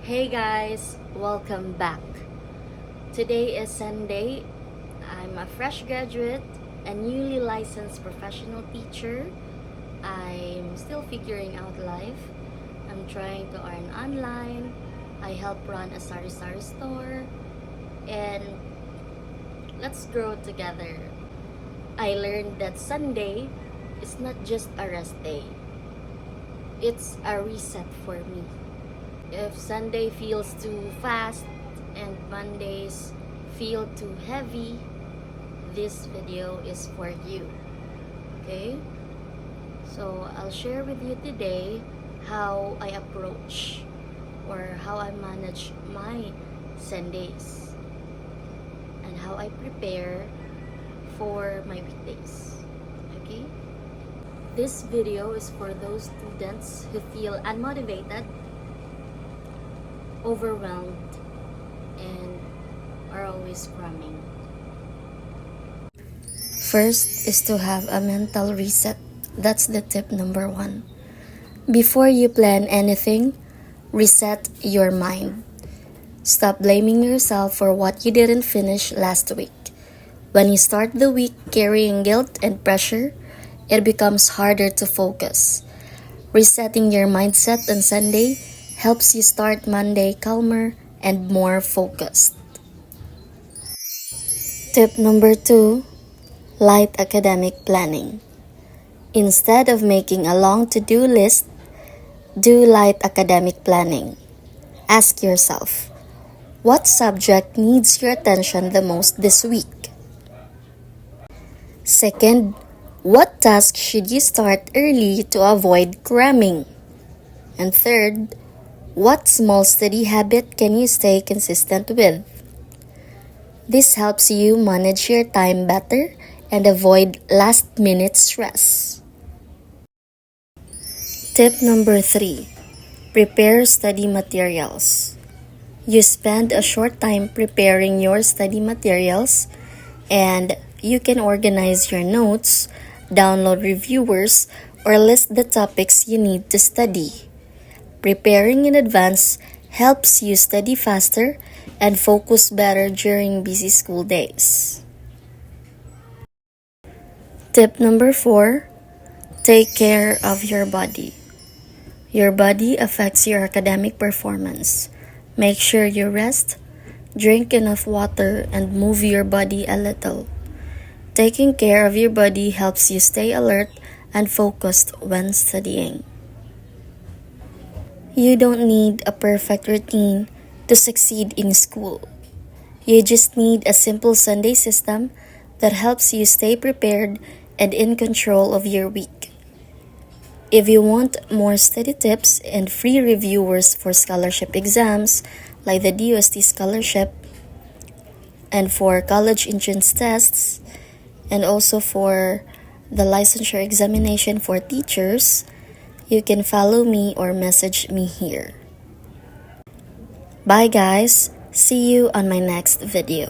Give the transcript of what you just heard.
Hey guys, welcome back. Today is Sunday. I'm a fresh graduate, a newly licensed professional teacher. I'm still figuring out life. I'm trying to earn online. I help run a sari-sari store. And let's grow together. I learned that Sunday is not just a rest day. It's a reset for me. If Sunday feels too fast and Mondays feel too heavy, this video is for you. Okay? So I'll share with you today how I approach or how I manage my Sundays and how I prepare for my weekdays. Okay? This video is for those students who feel unmotivated, overwhelmed, and are always cramming. First is to have a mental reset. That's the tip number 1. Before you plan anything, reset your mind. Stop blaming yourself for what you didn't finish last week. When you start the week carrying guilt and pressure, it becomes harder to focus. Resetting your mindset on Sunday helps you start Monday calmer and more focused. Tip number 2, light academic planning. Instead of making a long to-do list, do light academic planning. Ask yourself, what subject needs your attention the most this week? Second, what task should you start early to avoid cramming? And third, what small study habit can you stay consistent with? This helps you manage your time better and avoid last-minute stress. Tip number 3, prepare study materials. You spend a short time preparing your study materials and you can organize your notes, download reviewers, or list the topics you need to study. Preparing in advance helps you study faster and focus better during busy school days. Tip number 4, take care of your body. Your body affects your academic performance. Make sure you rest, drink enough water, and move your body a little. Taking care of your body helps you stay alert and focused when studying. You don't need a perfect routine to succeed in school. You just need a simple Sunday system that helps you stay prepared and in control of your week. If you want more study tips and free reviewers for scholarship exams like the DOST scholarship and for college entrance tests and also for the licensure examination for teachers, you can follow me or message me here. Bye guys, see you on my next video.